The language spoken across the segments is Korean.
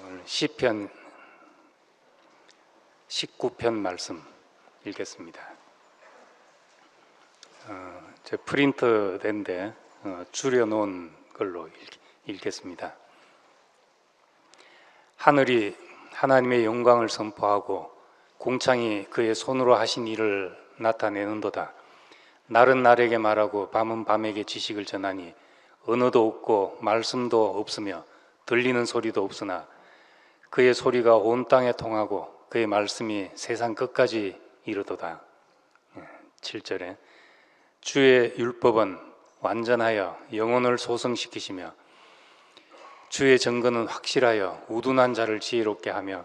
오늘 시편 19편 말씀 읽겠습니다. 제 프린트 된데 줄여놓은 걸로 읽겠습니다. 하늘이 하나님의 영광을 선포하고 궁창이 그의 손으로 하신 일을 나타내는도다. 날은 날에게 말하고 밤은 밤에게 지식을 전하니 언어도 없고 말씀도 없으며 들리는 소리도 없으나 그의 소리가 온 땅에 통하고 그의 말씀이 세상 끝까지 이르도다. 7절에 주의 율법은 완전하여 영혼을 소성시키시며 주의 증거는 확실하여 우둔한 자를 지혜롭게 하며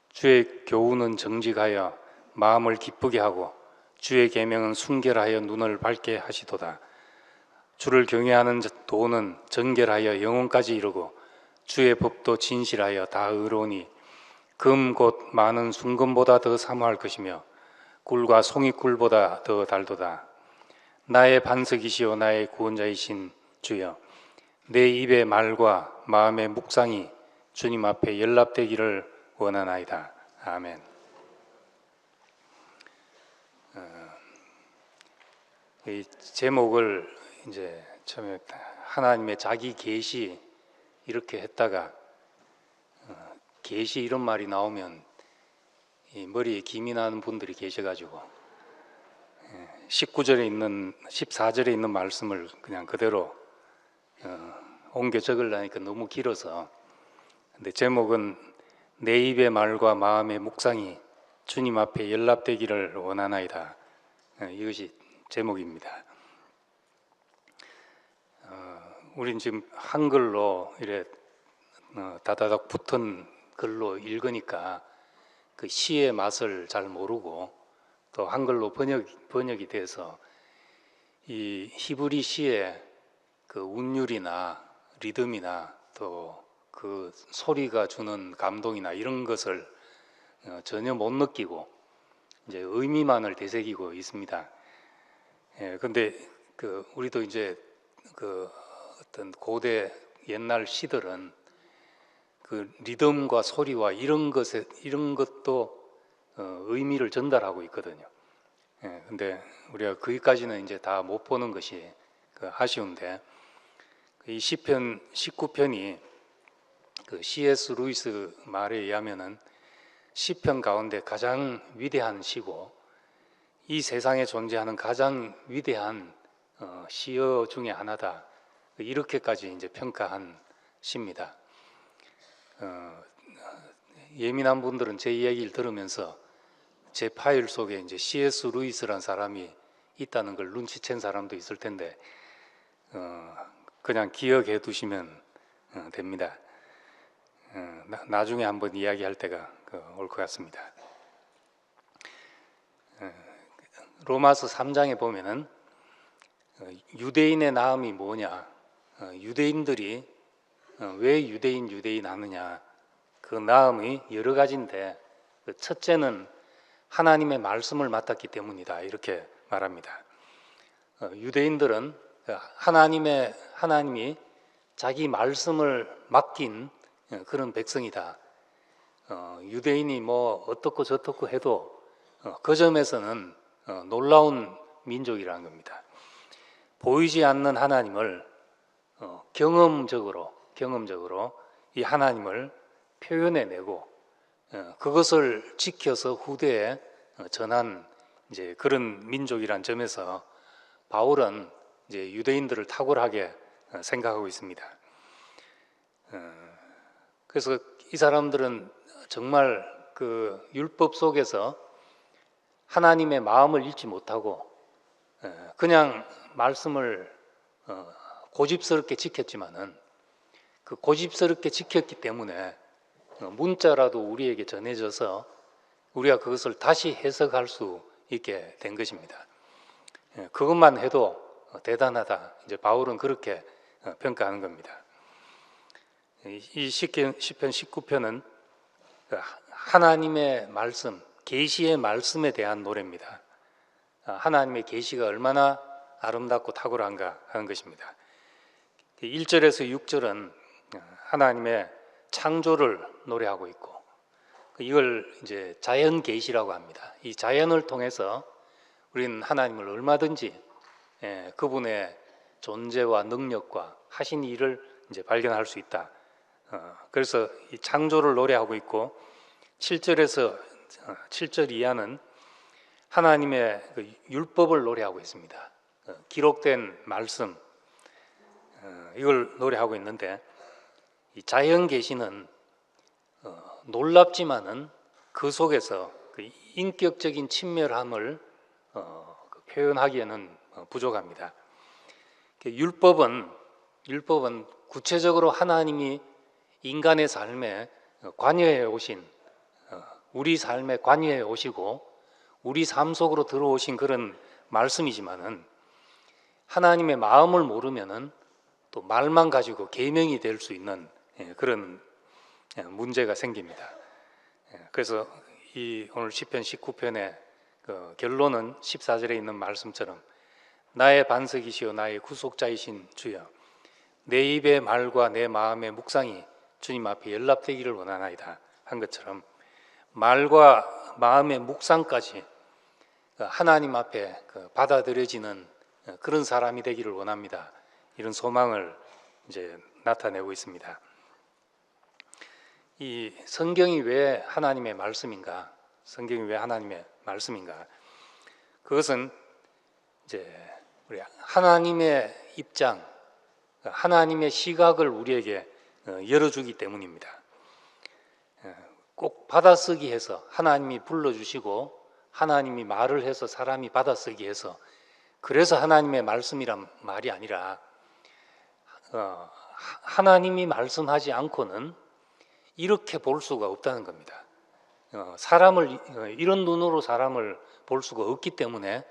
주의 교훈은 정직하여 마음을 기쁘게 하고 주의 계명은 순결하여 눈을 밝게 하시도다. 주를 경외하는 도는 정결하여 영혼까지 이르고 주의 법도 진실하여 다 의로우니 금 곧 많은 순금보다 더 사모할 것이며 꿀과 송이꿀보다 더 달도다. 나의 반석이시오 나의 구원자이신 주여, 내 입의 말과 마음의 묵상이 주님 앞에 연락되기를 원하나이다. 아멘. 이 제목을 이제 처음에 하나님의 자기 계시 이렇게 했다가 계시 이런 말이 나오면 이 머리에 김이 나는 분들이 계셔가지고 19절에 있는 14절에 있는 말씀을 그냥 그대로 옮겨 적으려니까 너무 길어서, 근데 제목은 내 입의 말과 마음의 묵상이 주님 앞에 연락되기를 원하나이다. 이것이 제목입니다. 우린 지금 한글로 이래 다다닥 붙은 글로 읽으니까 그 시의 맛을 잘 모르고, 또 한글로 번역이 돼서 이 히브리 시의 그 운율이나 리듬이나 또 그 소리가 주는 감동이나 이런 것을 전혀 못 느끼고 이제 의미만을 되새기고 있습니다. 근데 우리도 이제 어떤 고대 옛날 시들은 그 리듬과 소리와 이런 것도 의미를 전달하고 있거든요. 근데 우리가 거기까지는 이제 다 못 보는 것이 아쉬운데, 이 시편 19편이 그 C.S. 루이스 말에 의하면은 시편 가운데 가장 위대한 시고 이 세상에 존재하는 가장 위대한 시어 중에 하나다. 이렇게까지 이제 평가한 시입니다. 예민한 분들은 제 이야기를 들으면서 제 파일 속에 이제 C.S. 루이스라는 사람이 있다는 걸 눈치챈 사람도 있을 텐데 그냥 기억해 두시면 됩니다. 나중에 한번 이야기할 때가 올 것 같습니다. 로마서 3장에 보면은 유대인의 나음이 뭐냐, 유대인들이 왜 유대인 하느냐, 그 나음이 여러 가지인데 첫째는 하나님의 말씀을 맡았기 때문이다, 이렇게 말합니다. 유대인들은 하나님이 자기 말씀을 맡긴 그런 백성이다. 유대인이 뭐 어떻고 저떻고 해도 그 점에서는 놀라운 민족이라는 겁니다. 보이지 않는 하나님을 경험적으로 이 하나님을 표현해내고 그것을 지켜서 후대에 전한 이제 그런 민족이란 점에서 바울은 이제 유대인들을 탁월하게 생각하고 있습니다. 그래서 이 사람들은 정말 그 율법 속에서 하나님의 마음을 읽지 못하고 그냥 말씀을 고집스럽게 지켰지만은 그 고집스럽게 지켰기 때문에 문자라도 우리에게 전해져서 우리가 그것을 다시 해석할 수 있게 된 것입니다. 그것만 해도 대단하다, 이제 바울은 그렇게 평가하는 겁니다. 이 시편 19편은 하나님의 말씀, 계시의 말씀에 대한 노래입니다. 하나님의 계시가 얼마나 아름답고 탁월한가 하는 것입니다. 1절에서 6절은 하나님의 창조를 노래하고 있고, 이걸 이제 자연 계시라고 합니다. 이 자연을 통해서 우리는 하나님을 얼마든지 그분의 존재와 능력과 하신 일을 이제 발견할 수 있다. 그래서 이 창조를 노래하고 있고, 7절에서 7절 이하는 하나님의 그 율법을 노래하고 있습니다. 기록된 말씀, 이걸 노래하고 있는데, 이 자연 계시는 놀랍지만은 그 속에서 그 인격적인 친밀함을 표현하기에는 부족합니다. 율법은 구체적으로 하나님이 인간의 삶에 관여해 오신, 우리 삶에 관여해 오시고 우리 삶 속으로 들어오신 그런 말씀이지만은, 하나님의 마음을 모르면은 또 말만 가지고 계명이 될 수 있는 그런 문제가 생깁니다. 그래서 이 오늘 시편 19편의 그 결론은 14절에 있는 말씀처럼, 나의 반석이시요 나의 구속자이신 주여, 내 입의 말과 내 마음의 묵상이 주님 앞에 연락되기를 원하나이다 한 것처럼, 말과 마음의 묵상까지 하나님 앞에 받아들여지는 그런 사람이 되기를 원합니다. 이런 소망을 이제 나타내고 있습니다. 이 성경이 왜 하나님의 말씀인가? 성경이 왜 하나님의 말씀인가? 그것은 이제 우리 하나님의 입장, 하나님의 시각을 우리에게 열어주기 때문입니다. 꼭 받아쓰기 해서 하나님이 불러주시고 하나님이 말을 해서 사람이 받아쓰기 해서 그래서 하나님의 말씀이란 말이 아니라, 하나님이 말씀하지 않고는 이렇게 볼 수가 없다는 겁니다. 사람을 이런 눈으로 사람을 볼 수가 없기 때문에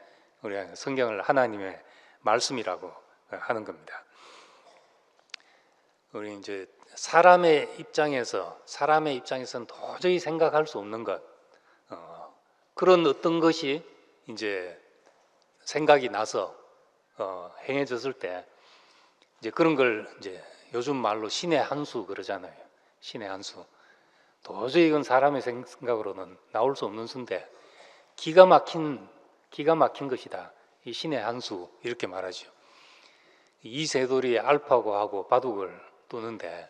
우리가 성경을 하나님의 말씀이라고 하는 겁니다. 우리 이제 사람의 입장에서는 도저히 생각할 수 없는 것, 그런 어떤 것이 이제 생각이 나서 행해졌을 때, 이제 그런 걸 이제 요즘 말로 신의 한 수 그러잖아요. 신의 한 수. 도저히 이건 사람의 생각으로는 나올 수 없는 수인데 기가 막힌 것이다. 이 신의 한 수, 이렇게 말하죠. 이세돌이 알파고하고 바둑을 두는데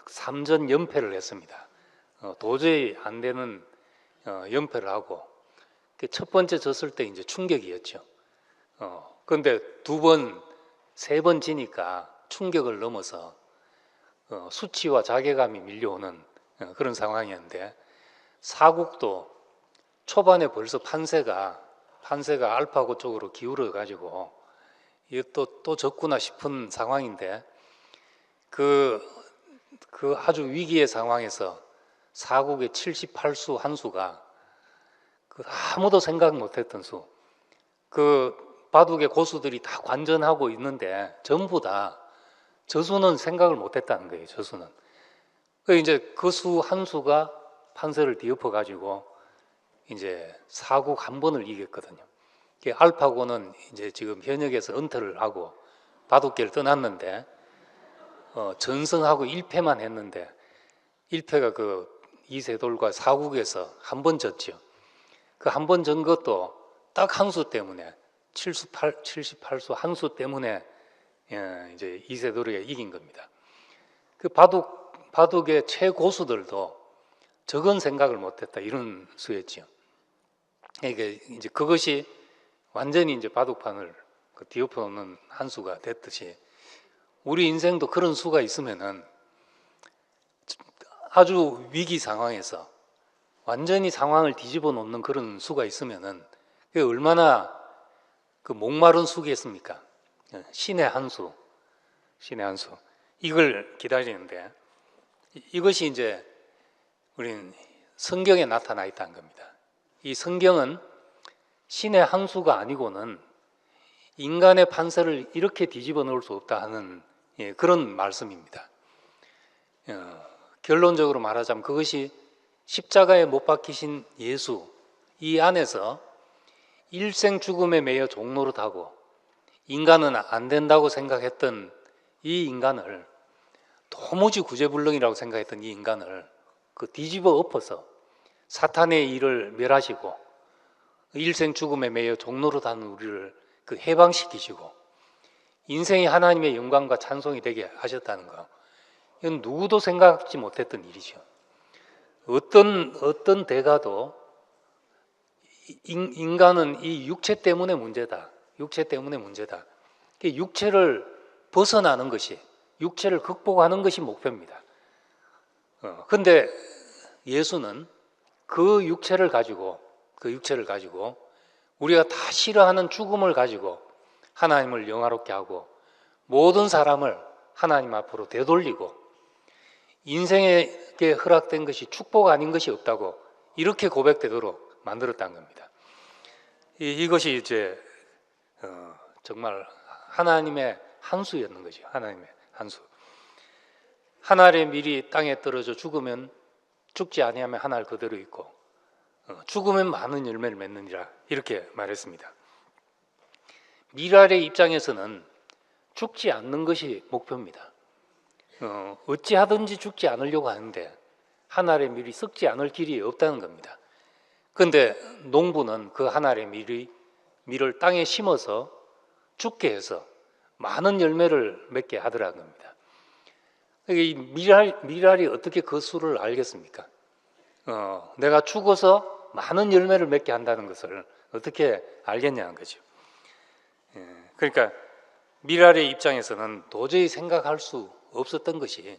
3전 연패를 했습니다. 도저히 안 되는 연패를 하고, 첫 번째 졌을 때 이제 충격이었죠. 그런데 2번, 3번 지니까 충격을 넘어서 수치와 자괴감이 밀려오는 그런 상황이었는데, 사국도 초반에 벌써 판세가 알파고 쪽으로 기울어 가지고 이게 또 졌구나 싶은 상황인데, 그 아주 위기의 상황에서 사국의 78수 한 수가 아무도 생각 못했던 수, 바둑의 고수들이 다 관전하고 있는데 전부 다 저수는 생각을 못했다는 거예요. 저수는. 이제 그 수 한 수가 판세를 뒤엎어 가지고 이제 사국 한 번을 이겼거든요. 알파고는 이제 지금 현역에서 은퇴를 하고 바둑계를 떠났는데, 전승하고 1패만 했는데 1패가 그 이세돌과 사국에서 한 번 졌죠. 그 한 번 전 것도 딱 한 수 때문에, 78수 한 수 때문에 이제 이세돌이가 이긴 겁니다. 그 바둑의 최고수들도 저건 생각을 못했다, 이런 수였죠. 이게 이제 그것이 완전히 이제 바둑판을 뒤엎어 놓는 한 수가 됐듯이, 우리 인생도 그런 수가 있으면은 아주 위기 상황에서 완전히 상황을 뒤집어 놓는 그런 수가 있으면은 그게 얼마나 그 목마른 수겠습니까? 신의 한 수, 이걸 기다리는데, 이것이 이제 우리는 성경에 나타나 있다는 겁니다. 이 성경은 신의 한 수가 아니고는 인간의 판세를 이렇게 뒤집어 놓을 수 없다 하는 그런 말씀입니다. 결론적으로 말하자면 그것이 십자가에 못 박히신 예수, 이 안에서 일생 죽음에 매여 종노릇하고 인간은 안 된다고 생각했던 이 인간을 도무지 구제불능이라고 생각했던 이 인간을 그 뒤집어 엎어서 사탄의 일을 멸하시고 일생 죽음에 매여 종로로 다는 우리를 그 해방시키시고 인생이 하나님의 영광과 찬송이 되게 하셨다는 거, 이건 누구도 생각지 못했던 일이죠. 어떤 대가도 인간은 이 육체 때문에 문제다. 육체 때문에 문제다. 육체를 벗어나는 것이, 육체를 극복하는 것이 목표입니다. 근데 예수는 그 육체를 가지고 우리가 다 싫어하는 죽음을 가지고 하나님을 영화롭게 하고 모든 사람을 하나님 앞으로 되돌리고 인생에게 허락된 것이 축복 아닌 것이 없다고 이렇게 고백되도록 만들었다는 겁니다. 이것이 이제 정말 하나님의 한수였는 거죠. 하나님의 한수. 하늘의 밀이 땅에 떨어져 죽으면 죽지 아니하면 하늘 그대로 있고 죽으면 많은 열매를 맺느니라, 이렇게 말했습니다. 밀알의 입장에서는 죽지 않는 것이 목표입니다. 어찌하든지 죽지 않으려고 하는데 하늘의 밀이 썩지 않을 길이 없다는 겁니다. 그런데 농부는 그 하늘의 밀을 땅에 심어서 죽게 해서 많은 열매를 맺게 하더라는 겁니다. 이 밀알이 어떻게 그 수를 알겠습니까? 내가 죽어서 많은 열매를 맺게 한다는 것을 어떻게 알겠냐는 거죠. 그러니까 밀알의 입장에서는 도저히 생각할 수 없었던 것이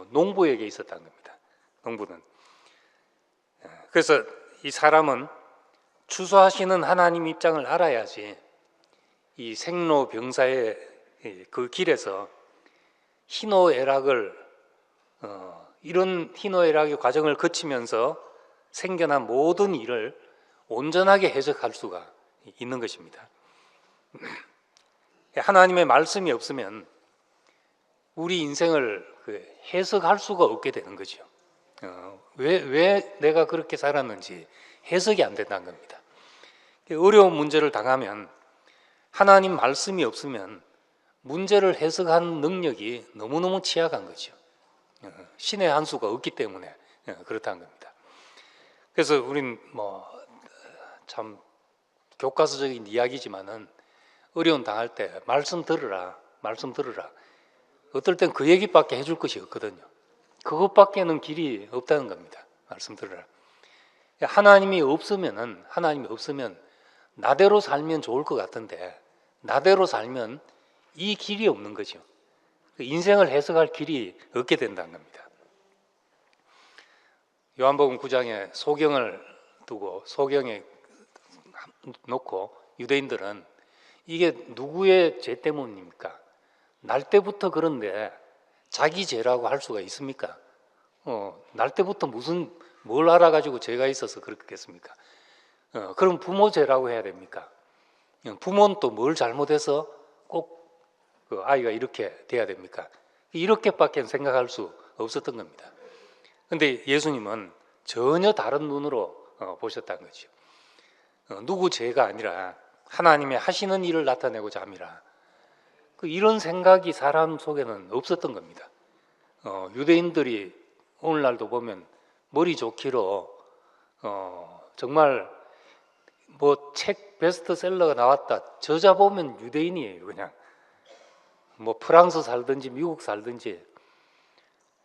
농부에게 있었다는 겁니다. 농부는. 그래서 이 사람은 추수하시는 하나님 입장을 알아야지 이 생로병사의 그 길에서 희노애락을 이런 희노애락의 과정을 거치면서 생겨난 모든 일을 온전하게 해석할 수가 있는 것입니다. 하나님의 말씀이 없으면 우리 인생을 해석할 수가 없게 되는 거죠. 왜 내가 그렇게 살았는지 해석이 안 된다는 겁니다. 어려운 문제를 당하면 하나님 말씀이 없으면 문제를 해석하는 능력이 너무너무 취약한 거죠. 신의 한 수가 없기 때문에 그렇다는 겁니다. 그래서 우린 참 교과서적인 이야기지만은 어려움 당할 때 말씀 들으라. 어떨 땐 그 얘기밖에 해줄 것이 없거든요. 그것밖에는 길이 없다는 겁니다. 말씀 들으라. 하나님이 없으면 나대로 살면 좋을 것 같은데 나대로 살면 이 길이 없는 거죠. 인생을 해석할 길이 없게 된다는 겁니다. 요한복음 9장에 소경을 두고 소경에 놓고 유대인들은 이게 누구의 죄 때문입니까? 날 때부터 그런데 자기 죄라고 할 수가 있습니까? 날 때부터 뭘 알아가지고 죄가 있어서 그렇겠습니까? 그럼 부모 죄라고 해야 됩니까? 부모는 또 뭘 잘못해서 꼭 그 아이가 이렇게 돼야 됩니까? 이렇게밖에 생각할 수 없었던 겁니다. 그런데 예수님은 전혀 다른 눈으로 보셨다는 거죠. 누구 죄가 아니라 하나님의 하시는 일을 나타내고자 함이라. 이런 생각이 사람 속에는 없었던 겁니다. 유대인들이 오늘날도 보면 머리 좋기로 정말 책 베스트셀러가 나왔다, 저자 보면 유대인이에요. 그냥 프랑스 살든지 미국 살든지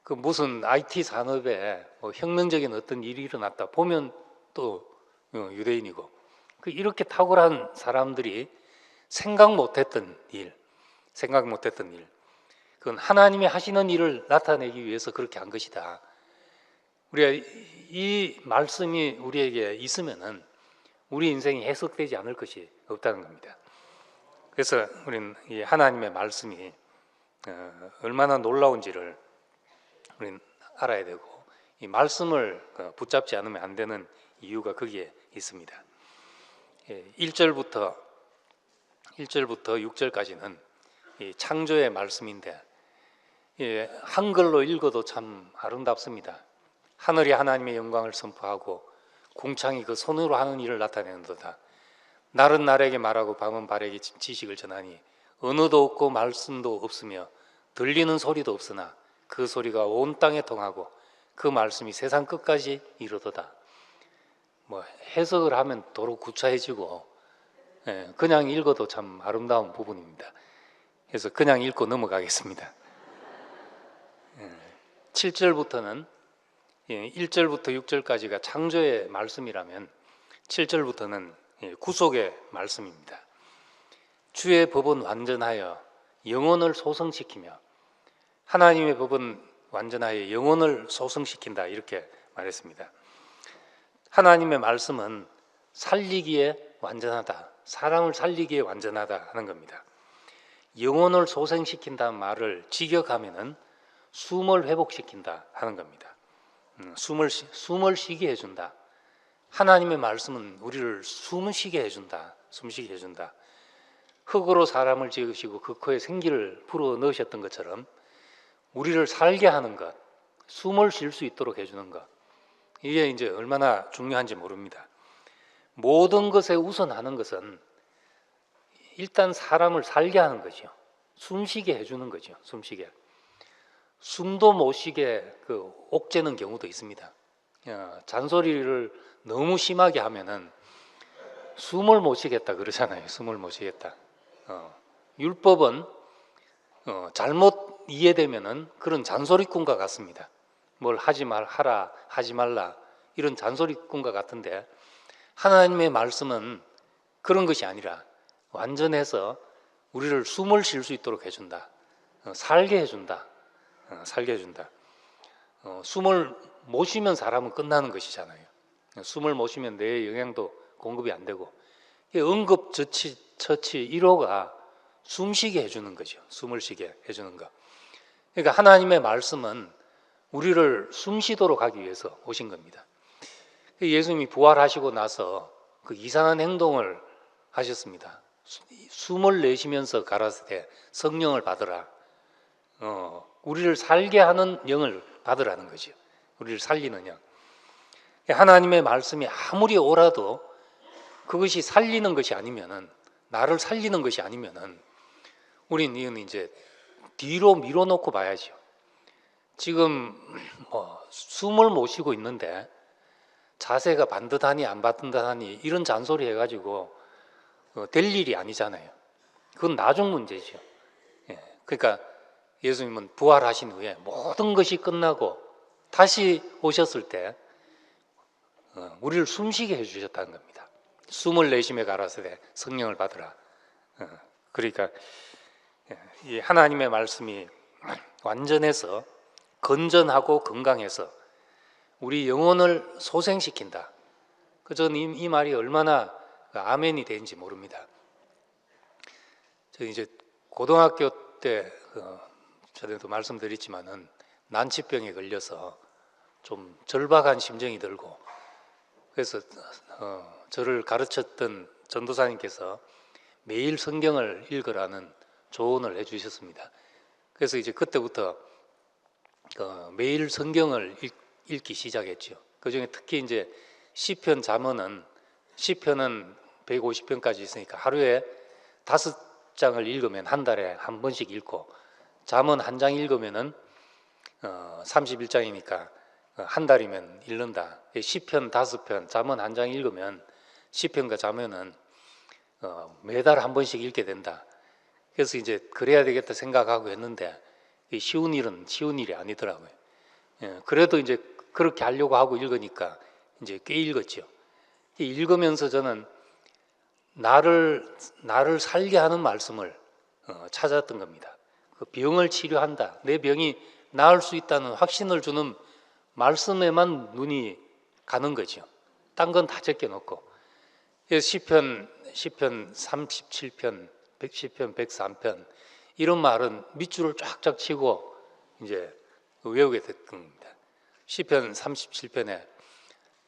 그 무슨 IT 산업에 혁명적인 어떤 일이 일어났다 보면 또 유대인이고, 이렇게 탁월한 사람들이 생각 못했던 일, 그건 하나님이 하시는 일을 나타내기 위해서 그렇게 한 것이다. 우리가 이 말씀이 우리에게 있으면은 우리 인생이 해석되지 않을 것이 없다는 겁니다. 그래서 우리는 이 하나님의 말씀이 얼마나 놀라운지를 우리는 알아야 되고, 이 말씀을 붙잡지 않으면 안 되는 이유가 거기에 있습니다. 1절부터 6절까지는 창조의 말씀인데 한글로 읽어도 참 아름답습니다. 하늘이 하나님의 영광을 선포하고 궁창이 그 손으로 하는 일을 나타내는도다. 날은 날에게 말하고 밤은 밤에게 지식을 전하니 언어도 없고 말씀도 없으며 들리는 소리도 없으나 그 소리가 온 땅에 통하고 그 말씀이 세상 끝까지 이르도다. 뭐 해석을 하면 도로 구차해지고 그냥 읽어도 참 아름다운 부분입니다. 그래서 그냥 읽고 넘어가겠습니다. 7절부터는 1절부터 6절까지가 창조의 말씀이라면 7절부터는 구속의 말씀입니다. 주의 법은 완전하여 영혼을 소성시키며, 하나님의 법은 완전하여 영혼을 소성시킨다, 이렇게 말했습니다. 하나님의 말씀은 살리기에 완전하다, 사람을 살리기에 완전하다 하는 겁니다. 영혼을 소생시킨다는 말을 직역하면은 숨을 회복시킨다 하는 겁니다. 숨을 쉬게 해준다. 하나님의 말씀은 우리를 숨 쉬게 해준다. 숨 쉬게 해준다. 흙으로 사람을 지으시고 그 코에 생기를 불어 넣으셨던 것처럼 우리를 살게 하는 것, 숨을 쉴 수 있도록 해주는 것, 이게 이제 얼마나 중요한지 모릅니다. 모든 것에 우선하는 것은 일단 사람을 살게 하는 거죠. 숨쉬게 해주는 거죠. 숨쉬게. 숨도 못 쉬게 옥죄는 경우도 있습니다. 잔소리를 너무 심하게 하면은 숨을 못 쉬겠다 그러잖아요. 숨을 못 쉬겠다. 율법은 잘못 이해되면은 그런 잔소리꾼과 같습니다. 뭘 하라, 하지 말라, 이런 잔소리꾼과 같은데, 하나님의 말씀은 그런 것이 아니라 완전해서 우리를 숨을 쉴 수 있도록 해준다. 살게 해준다. 살게 해준다. 숨을 못 쉬면 사람은 끝나는 것이잖아요. 숨을 못 쉬면 뇌에 영양도 공급이 안 되고, 응급처치 1호가 숨쉬게 해주는 거죠. 숨을 쉬게 해주는 것. 그러니까 하나님의 말씀은 우리를 숨쉬도록 하기 위해서 오신 겁니다. 예수님이 부활하시고 나서 그 이상한 행동을 하셨습니다. 숨을 내쉬면서 가라사대 성령을 받으라. 우리를 살게 하는 영을 받으라는 거죠. 우리를 살리는 영. 하나님의 말씀이 아무리 옳아도 그것이 살리는 것이 아니면은, 나를 살리는 것이 아니면은 우리는 이건 이제 뒤로 밀어놓고 봐야죠. 지금 숨을 못 쉬고 있는데 자세가 반듯하니 안 반듯하니 이런 잔소리 해가지고 될 일이 아니잖아요. 그건 나중 문제죠. 그러니까 예수님은 부활하신 후에 모든 것이 끝나고 다시 오셨을 때 우리를 숨쉬게 해주셨다는 겁니다. 숨을 내쉬며 가라사대 성령을 받으라. 그러니까 이 하나님의 말씀이 완전해서 건전하고 건강해서 우리 영혼을 소생시킨다. 저는 이 말이 얼마나 아멘이 되는지 모릅니다. 저 이제 고등학교 때 전에도 말씀드렸지만은 난치병에 걸려서 좀 절박한 심정이 들고, 그래서 저를 가르쳤던 전도사님께서 매일 성경을 읽으라는 조언을 해주셨습니다. 그래서 이제 그때부터 매일 성경을 읽기 시작했죠. 그중에 특히 이제 시편, 잠언은, 시편은 150편까지 있으니까 하루에 5장을 읽으면 한 달에 한 번씩 읽고, 잠언 한 장 읽으면은 31장이니까 한 달이면 읽는다. 시편 5편, 잠언 한 장 읽으면 시편과 잠언은 매달 한 번씩 읽게 된다. 그래서 이제 그래야 되겠다 생각하고 했는데 쉬운 일이 아니더라고요. 그래도 이제 그렇게 하려고 하고 읽으니까 이제 꽤 읽었죠. 읽으면서 저는 나를 살게 하는 말씀을 찾았던 겁니다. 그 병을 치료한다, 내 병이 나을 수 있다는 확신을 주는 말씀에만 눈이 가는 거죠. 딴 건 다 제껴놓고. 시편 37편, 110편, 103편 이런 말은 밑줄을 쫙쫙 치고 이제 외우게 됐던 겁니다. 시편 37편에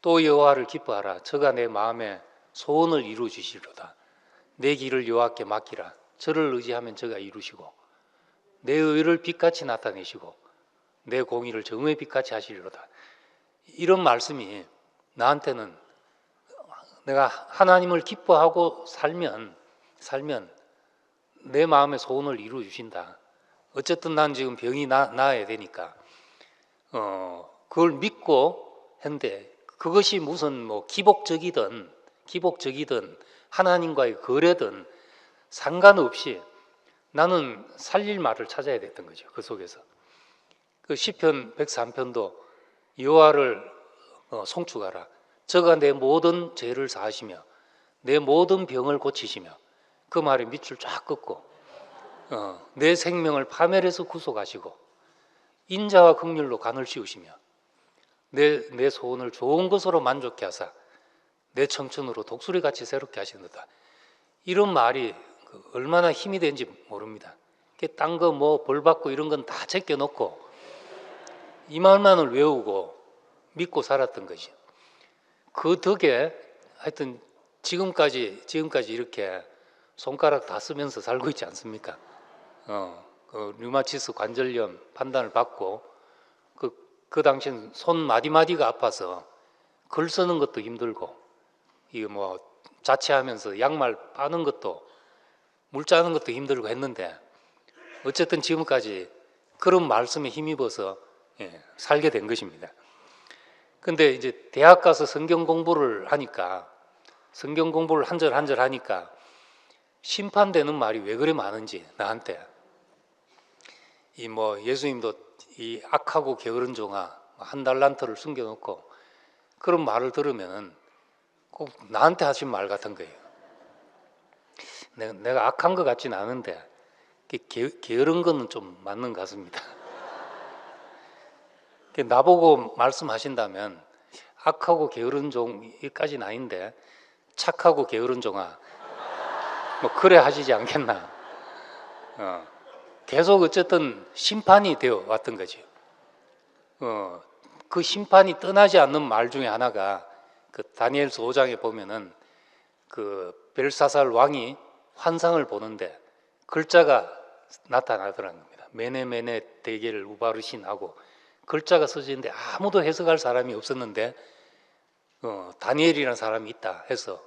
또 여호와를 기뻐하라. 저가 내 마음에 소원을 이루어 주시리로다. 내 길을 여호와께 맡기라. 저를 의지하면 저가 이루시고 내 의를 빛같이 나타내시고 내 공의를 정의의 빛같이 하시리로다. 이런 말씀이 나한테는 내가 하나님을 기뻐하고 살면 내 마음의 소원을 이루어 주신다. 어쨌든 난 지금 병이 나아야 되니까 그걸 믿고 했는데 그것이 무슨 뭐 기복적이든 하나님과의 거래든 상관없이 나는 살릴 말을 찾아야 됐던 거죠. 그 속에서 그 시편 103편도 여호와를 송축하라. 저가 내 모든 죄를 사하시며 내 모든 병을 고치시며 그 말에 밑줄 쫙 긋고 내 생명을 파멸해서 구속하시고 인자와 긍휼로 간을 씌우시며 내 소원을 좋은 것으로 만족케 하사 내 청춘으로 독수리같이 새롭게 하시는다. 이런 말이 얼마나 힘이 되는지 모릅니다. 딴 거 뭐 벌 받고 이런 건 다 제껴놓고 이 말만을 외우고 믿고 살았던 거죠. 그 덕에 하여튼 지금까지 이렇게 손가락 다 쓰면서 살고 있지 않습니까? 그 류마티스 관절염 판단을 받고 그 당시엔 손 마디마디가 아파서 글 쓰는 것도 힘들고 이거 뭐 자취하면서 양말 빠는 것도 물 짜는 것도 힘들고 했는데 어쨌든 지금까지 그런 말씀에 힘입어서 살게 된 것입니다. 근데 이제 대학 가서 성경 공부를 하니까 성경 공부를 한 절 한 절 하니까 심판되는 말이 왜 그래 많은지 나한테 이 뭐 예수님도 이 악하고 게으른 종아 한 달란트를 숨겨놓고 그런 말을 들으면은 꼭 나한테 하신 말 같은 거예요. 내가 악한 것 같지는 않은데 게으른 거는 좀 맞는 것 같습니다. 나보고 말씀하신다면 악하고 게으른 종까지는 아닌데 착하고 게으른 종아 뭐 그래 하시지 않겠나. 계속 어쨌든 심판이 되어 왔던 거죠. 그 심판이 떠나지 않는 말 중에 하나가 그 다니엘서 5장에 보면은 그 벨사살 왕이 환상을 보는데 글자가 나타나더라는 겁니다. 메네메네 대겔 우바르신 하고 글자가 써지는데 아무도 해석할 사람이 없었는데 다니엘이라는 사람이 있다 해서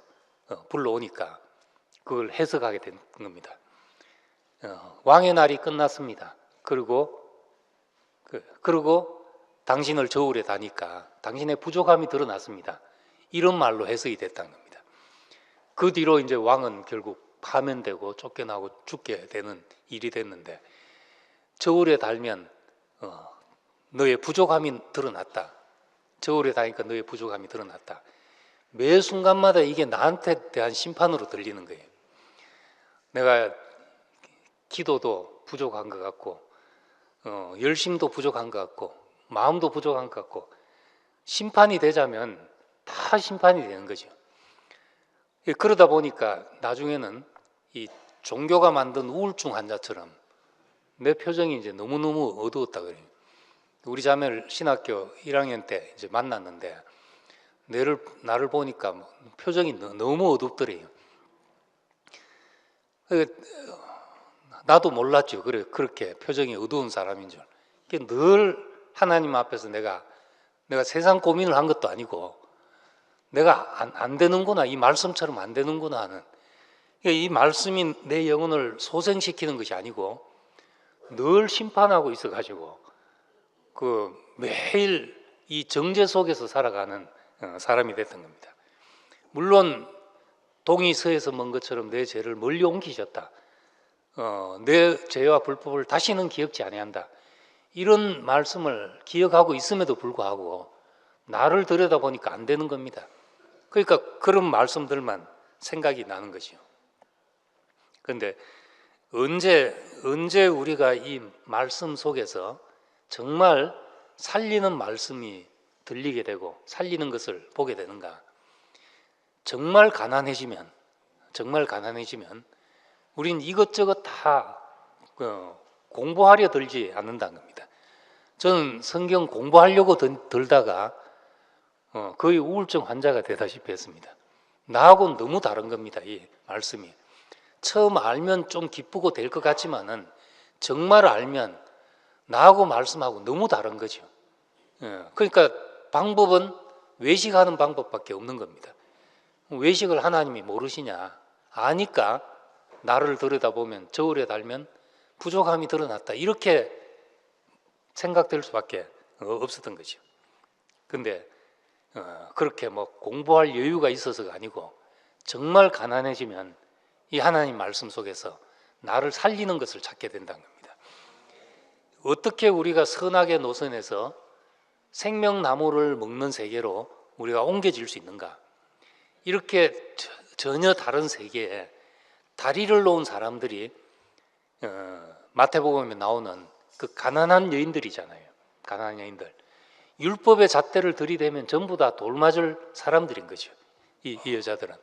불러오니까 그걸 해석하게 된 겁니다. 왕의 날이 끝났습니다. 그리고 당신을 저울에 다니까 당신의 부족함이 드러났습니다. 이런 말로 해석이 됐다는 겁니다. 그 뒤로 이제 왕은 결국 파면되고 쫓겨나고 죽게 되는 일이 됐는데 저울에 달면 너의 부족함이 드러났다. 저울에 다니까 너의 부족함이 드러났다. 매 순간마다 이게 나한테 대한 심판으로 들리는 거예요. 내가 기도도 부족한 것 같고 열심도 부족한 것 같고 마음도 부족한 것 같고 심판이 되자면 다 심판이 되는 거죠. 그러다 보니까 나중에는 이 종교가 만든 우울증 환자처럼 내 표정이 이제 너무너무 어두웠다 그래요. 우리 자매를 신학교 1학년 때 이제 만났는데 나를 보니까 표정이 너무 어둡더래요. 나도 몰랐죠. 그렇게 표정이 어두운 사람인 줄. 늘 하나님 앞에서 내가 세상 고민을 한 것도 아니고 내가 안 되는구나, 이 말씀처럼 안 되는구나 하는, 이 말씀이 내 영혼을 소생시키는 것이 아니고 늘 심판하고 있어가지고 매일 이 정죄 속에서 살아가는 사람이 됐던 겁니다. 물론 동이 서에서 먼 것처럼 내 죄를 멀리 옮기셨다. 내 죄와 불법을 다시는 기억지 아니한다. 이런 말씀을 기억하고 있음에도 불구하고 나를 들여다보니까 안 되는 겁니다. 그러니까 그런 말씀들만 생각이 나는 거죠. 그런데 언제 우리가 이 말씀 속에서 정말 살리는 말씀이 들리게 되고 살리는 것을 보게 되는가? 정말 가난해지면 우린 이것저것 다 공부하려 들지 않는다는 겁니다. 저는 성경 공부하려고 들다가 거의 우울증 환자가 되다시피 했습니다. 나하고는 너무 다른 겁니다. 이 말씀이 처음 알면 좀 기쁘고 될 것 같지만은 정말 알면 나하고 말씀하고 너무 다른 거죠. 그러니까 방법은 외식하는 방법밖에 없는 겁니다. 외식을 하나님이 모르시냐? 아니까 나를 들여다보면 저울에 달면 부족함이 드러났다. 이렇게 생각될 수밖에 없었던 거죠. 근데 그렇게 뭐 공부할 여유가 있어서가 아니고 정말 가난해지면 이 하나님 말씀 속에서 나를 살리는 것을 찾게 된다는 겁니다. 어떻게 우리가 선악의 노선에서 생명나무를 먹는 세계로 우리가 옮겨질 수 있는가? 이렇게 전혀 다른 세계에 다리를 놓은 사람들이 마태복음에 나오는 그 가난한 여인들이잖아요. 가난한 여인들. 율법의 잣대를 들이대면 전부 다 돌 맞을 사람들인 거죠. 이 여자들은.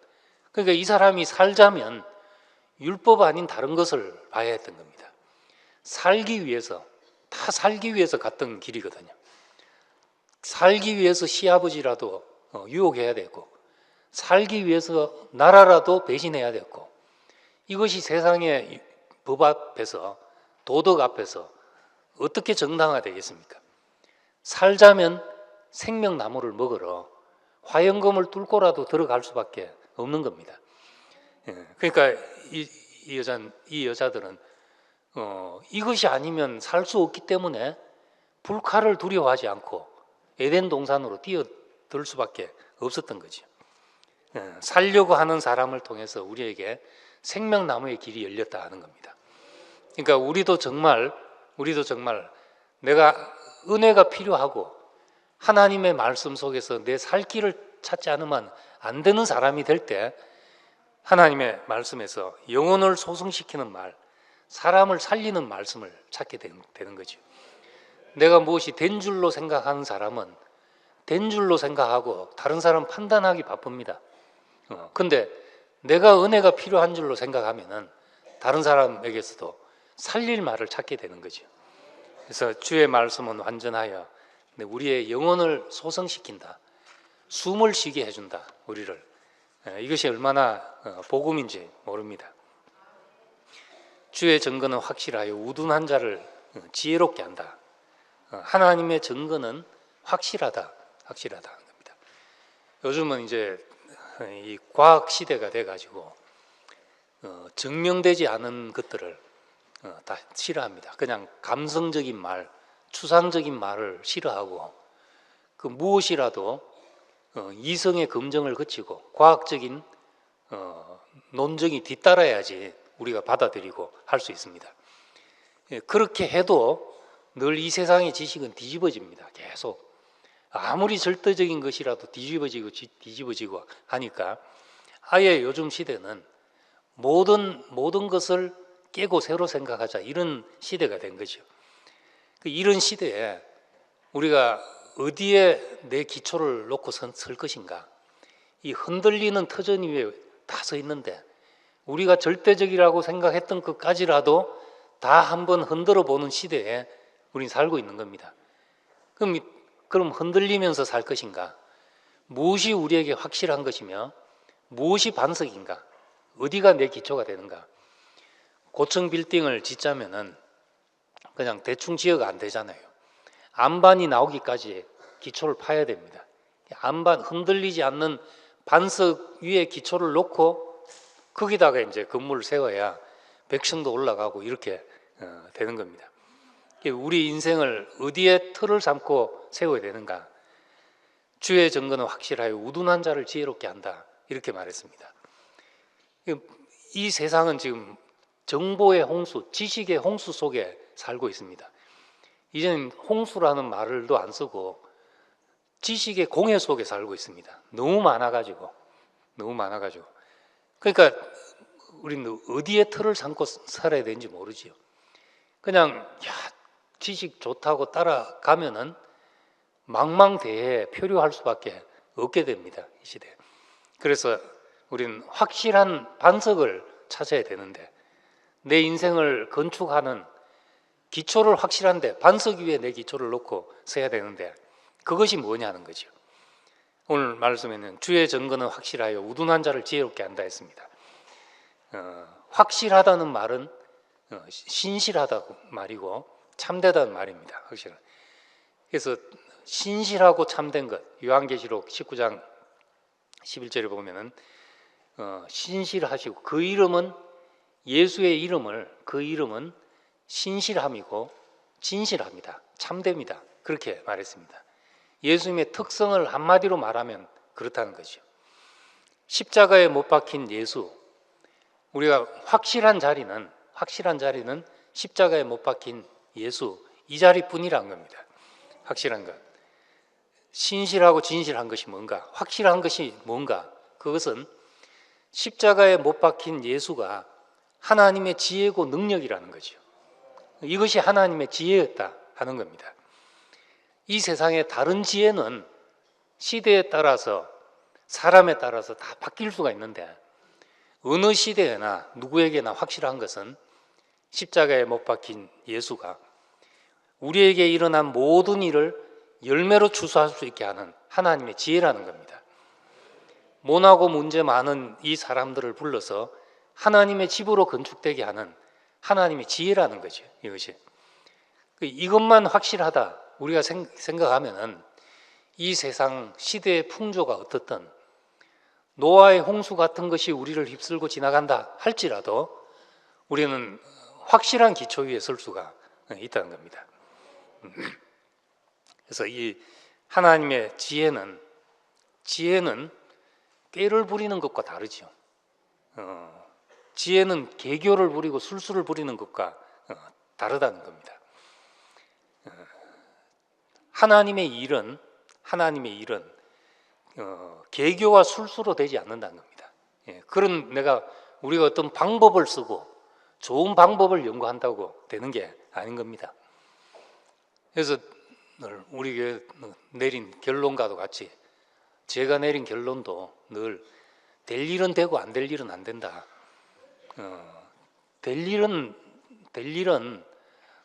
그러니까 이 사람이 살자면 율법 아닌 다른 것을 봐야 했던 겁니다. 살기 위해서, 다 살기 위해서 갔던 길이거든요. 살기 위해서 시아버지라도 유혹해야 되고, 살기 위해서 나라라도 배신해야 됐고, 이것이 세상의 법 앞에서, 도덕 앞에서 어떻게 정당화되겠습니까? 살자면 생명나무를 먹으러 화영검을 뚫고라도 들어갈 수밖에 없는 겁니다. 그러니까 이 여자들은 이것이 아니면 살 수 없기 때문에 불칼을 두려워하지 않고 에덴 동산으로 뛰어들 수밖에 없었던 거죠. 살려고 하는 사람을 통해서 우리에게 생명나무의 길이 열렸다 하는 겁니다. 그러니까 우리도 정말 내가 은혜가 필요하고 하나님의 말씀 속에서 내 살 길을 찾지 않으면 안 되는 사람이 될 때 하나님의 말씀에서 영혼을 소성시키는 말, 사람을 살리는 말씀을 찾게 되는 거죠. 내가 무엇이 된 줄로 생각하는 사람은 된 줄로 생각하고 다른 사람 판단하기 바쁩니다. 근데 내가 은혜가 필요한 줄로 생각하면은 다른 사람에게서도 살릴 말을 찾게 되는 거죠. 그래서 주의 말씀은 완전하여 우리의 영혼을 소성시킨다. 숨을 쉬게 해준다. 우리를. 이것이 얼마나 복음인지 모릅니다. 주의 증거는 확실하여 우둔한 자를 지혜롭게 한다. 하나님의 증거는 확실하다는 겁니다. 요즘은 이제 이 과학 시대가 돼가지고 증명되지 않은 것들을 다 싫어합니다. 그냥 감성적인 말, 추상적인 말을 싫어하고 그 무엇이라도 이성의 검증을 거치고 과학적인 논증이 뒤따라야지 우리가 받아들이고 할 수 있습니다. 그렇게 해도 늘 이 세상의 지식은 뒤집어집니다. 계속 아무리 절대적인 것이라도 뒤집어지고 하니까 아예 요즘 시대는 모든 것을 깨고 새로 생각하자 이런 시대가 된 거죠. 이런 시대에 우리가 어디에 내 기초를 놓고 설 것인가? 이 흔들리는 터전 위에 다 서 있는데 우리가 절대적이라고 생각했던 것까지라도 다 한번 흔들어 보는 시대에 우린 살고 있는 겁니다. 그럼 흔들리면서 살 것인가? 무엇이 우리에게 확실한 것이며 무엇이 반석인가? 어디가 내 기초가 되는가? 고층 빌딩을 짓자면은 그냥 대충 지어가 안 되잖아요. 안반이 나오기까지 기초를 파야 됩니다. 안반 흔들리지 않는 반석 위에 기초를 놓고 거기다가 이제 건물을 세워야 백층도 올라가고 이렇게 되는 겁니다. 우리 인생을 어디에 틀을 삼고 세워야 되는가? 주의 증거는 확실하여 우둔한 자를 지혜롭게 한다. 이렇게 말했습니다. 이 세상은 지금 정보의 홍수, 지식의 홍수 속에 살고 있습니다. 이제는 홍수라는 말을도 안 쓰고 지식의 공해 속에 살고 있습니다. 너무 많아가지고. 그러니까 우리는 어디에 틀을 삼고 살아야 되는지 모르지요. 그냥 지식 좋다고 따라가면은 망망대해에 표류할 수밖에 없게 됩니다. 이 시대에. 그래서 우리는 확실한 반석을 찾아야 되는데 내 인생을 건축하는 기초를 확실한데 반석 위에 내 기초를 놓고 서야 되는데 그것이 뭐냐는 거죠. 오늘 말씀에는 주의 증거는 확실하여 우둔한 자를 지혜롭게 한다 했습니다. 확실하다는 말은 신실하다고 말이고 참되다는 말입니다. 확실한. 그래서 신실하고 참된 것, 요한계시록 19장 11절에 보면은 신실하시고 그 이름은 예수의 이름을 그 이름은 신실함이고 진실합니다. 참됩니다. 그렇게 말했습니다. 예수님의 특성을 한마디로 말하면 그렇다는 거죠. 십자가에 못 박힌 예수, 우리가 확실한 자리는 십자가에 못 박힌 예수 이 자리뿐이라는 겁니다. 확실한 것. 신실하고 진실한 것이 뭔가, 확실한 것이 뭔가, 그것은 십자가에 못 박힌 예수가 하나님의 지혜고 능력이라는 거죠. 이것이 하나님의 지혜였다 하는 겁니다. 이 세상의 다른 지혜는 시대에 따라서 사람에 따라서 다 바뀔 수가 있는데 어느 시대에나 누구에게나 확실한 것은 십자가에 못 박힌 예수가 우리에게 일어난 모든 일을 열매로 추수할 수 있게 하는 하나님의 지혜라는 겁니다. 모나고 문제 많은 이 사람들을 불러서 하나님의 집으로 건축되게 하는 하나님의 지혜라는 거죠. 이것만 확실하다 우리가 생각하면은 이 세상 시대의 풍조가 어떻든 노아의 홍수 같은 것이 우리를 휩쓸고 지나간다 할지라도 우리는 확실한 기초 위에 설 수가 있다는 겁니다. 그래서 이 하나님의 지혜는 꾀를 부리는 것과 다르죠. 지혜는 계교를 부리고 술수를 부리는 것과 다르다는 겁니다. 하나님의 일은 계교와 술수로 되지 않는다는 겁니다. 그런 우리가 어떤 방법을 쓰고 좋은 방법을 연구한다고 되는 게 아닌 겁니다. 그래서 우리 내린 결론과도 같이 제가 내린 결론도 늘 될 일은 되고 안 될 일은 안 된다. 될 일은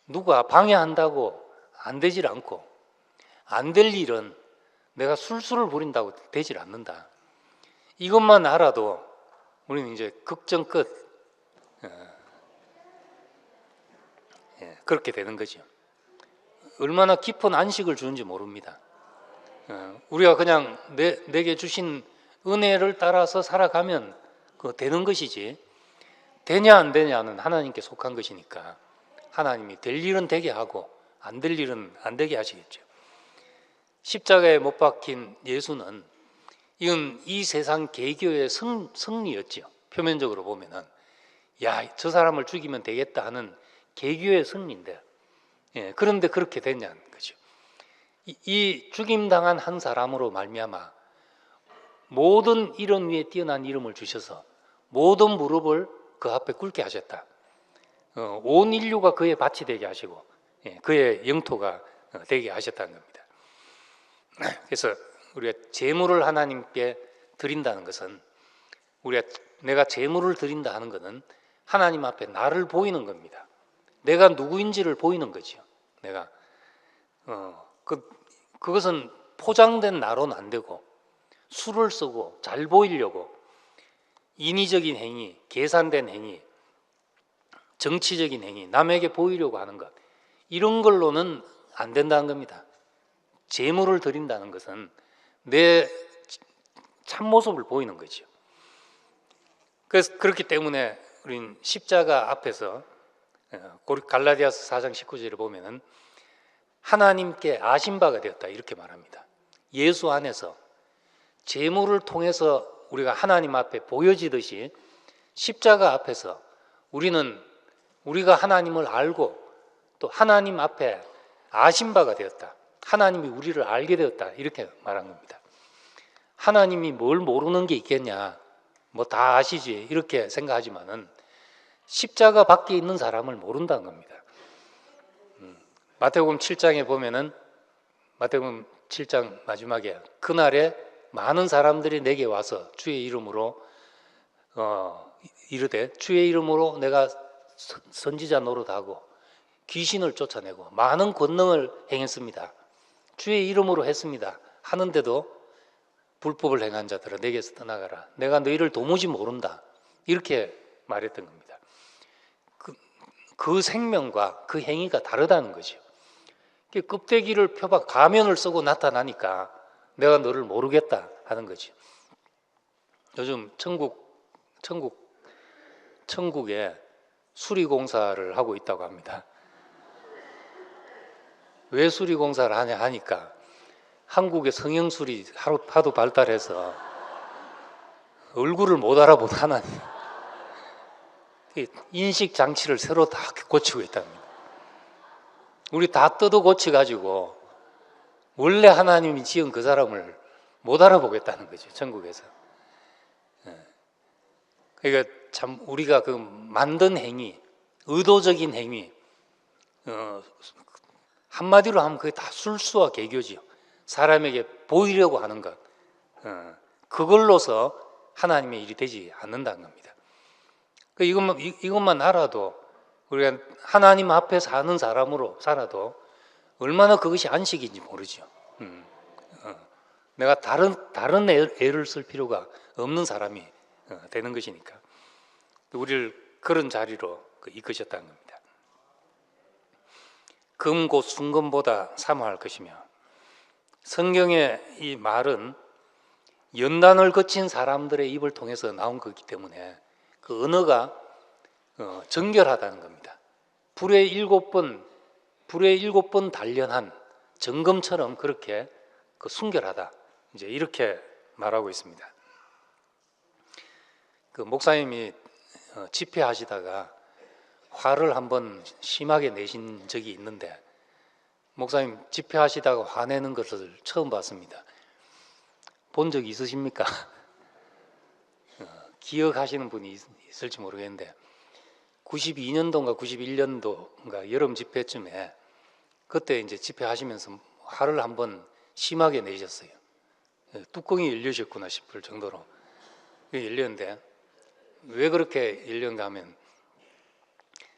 누가 방해한다고 안 되질 않고 안 될 일은 내가 술수를 부린다고 되질 않는다. 이것만 알아도 우리는 이제 걱정 끝. 그렇게 되는 거죠. 얼마나 깊은 안식을 주는지 모릅니다. 우리가 그냥 내게 주신 은혜를 따라서 살아가면 그거 되는 것이지 되냐 안 되냐는 하나님께 속한 것이니까 하나님이 될 일은 되게 하고 안 될 일은 안 되게 하시겠죠. 십자가에 못 박힌 예수는 이건 이 세상 계교의 승리였죠. 표면적으로 보면은 저 사람을 죽이면 되겠다 하는 계교의 승리인데 그런데 그렇게 됐냐는 거죠. 이 죽임당한 한 사람으로 말미암아 모든 이름 위에 뛰어난 이름을 주셔서 모든 무릎을 그 앞에 꿇게 하셨다. 온 인류가 그의 밭이 되게 하시고 그의 영토가 되게 하셨다는 겁니다. 그래서 우리가 제물을 하나님께 드린다는 것은 내가 제물을 드린다 하는 것은 하나님 앞에 나를 보이는 겁니다. 내가 누구인지를 보이는 거죠. 그것은 포장된 나로는 안 되고 수를 쓰고 잘 보이려고 인위적인 행위, 계산된 행위, 정치적인 행위, 남에게 보이려고 하는 것 이런 걸로는 안 된다는 겁니다. 제물을 드린다는 것은 내 참모습을 보이는 거죠. 그래서 그렇기 때문에 우리는 십자가 앞에서 갈라디아서 4장 19절을 보면은 하나님께 아신 바가 되었다 이렇게 말합니다. 예수 안에서 제물을 통해서 우리가 하나님 앞에 보여지듯이 십자가 앞에서 우리가 하나님을 알고 또 하나님 앞에 아신 바가 되었다. 하나님이 우리를 알게 되었다 이렇게 말한 겁니다. 하나님이 뭘 모르는 게 있겠냐 뭐 다 아시지 이렇게 생각하지만은 십자가 밖에 있는 사람을 모른다는 겁니다. 마태복음 7장에 보면은 마태복음 7장 마지막에 그날에 많은 사람들이 내게 와서 주의 이름으로 이르되 주의 이름으로 내가 선지자 노릇하고 귀신을 쫓아내고 많은 권능을 행했습니다. 주의 이름으로 했습니다. 하는데도 불법을 행한 자들아 내게서 떠나가라. 내가 너희를 도무지 모른다. 이렇게 말했던 겁니다. 그 생명과 그 행위가 다르다는 거죠. 껍데기를 펴봐 가면을 쓰고 나타나니까 내가 너를 모르겠다 하는 거죠. 요즘 천국에 수리공사를 하고 있다고 합니다. 왜 수리공사를 하냐 하니까 한국의 성형술이 하도 발달해서 얼굴을 못 알아본 하나님, 인식 장치를 새로 다 고치고 있답니다. 우리 다 뜯어 고쳐가지고 원래 하나님이 지은 그 사람을 못 알아보겠다는 거죠, 전국에서. 그러니까 참 우리가 그 만든 행위, 의도적인 행위, 한마디로 하면 그게 다 술수와 개교지요. 사람에게 보이려고 하는 것, 그걸로서 하나님의 일이 되지 않는다는 겁니다. 이것만 알아도 우리가 하나님 앞에 사는 사람으로 살아도 얼마나 그것이 안식인지 모르죠. 내가 다른 애를 쓸 필요가 없는 사람이 되는 것이니까 우리를 그런 자리로 이끄셨다는 겁니다. 금 곧 순금보다 사모할 것이며, 성경의 이 말은 연단을 거친 사람들의 입을 통해서 나온 거기 때문에 그 언어가 정결하다는 겁니다. 불에 일곱 번 단련한 정금처럼 그렇게 순결하다, 이제 이렇게 말하고 있습니다. 그 목사님이 집회하시다가 화를 한번 심하게 내신 적이 있는데, 목사님 집회하시다가 화내는 것을 처음 봤습니다. 본 적 있으십니까? 기억하시는 분이 있을지 모르겠는데 92년도인가 91년도인가 여름 집회쯤에 그때 이제 집회하시면서 화를 한번 심하게 내셨어요. 뚜껑이 열리셨구나 싶을 정도로 열렸는데, 왜 그렇게 열렸는가 하면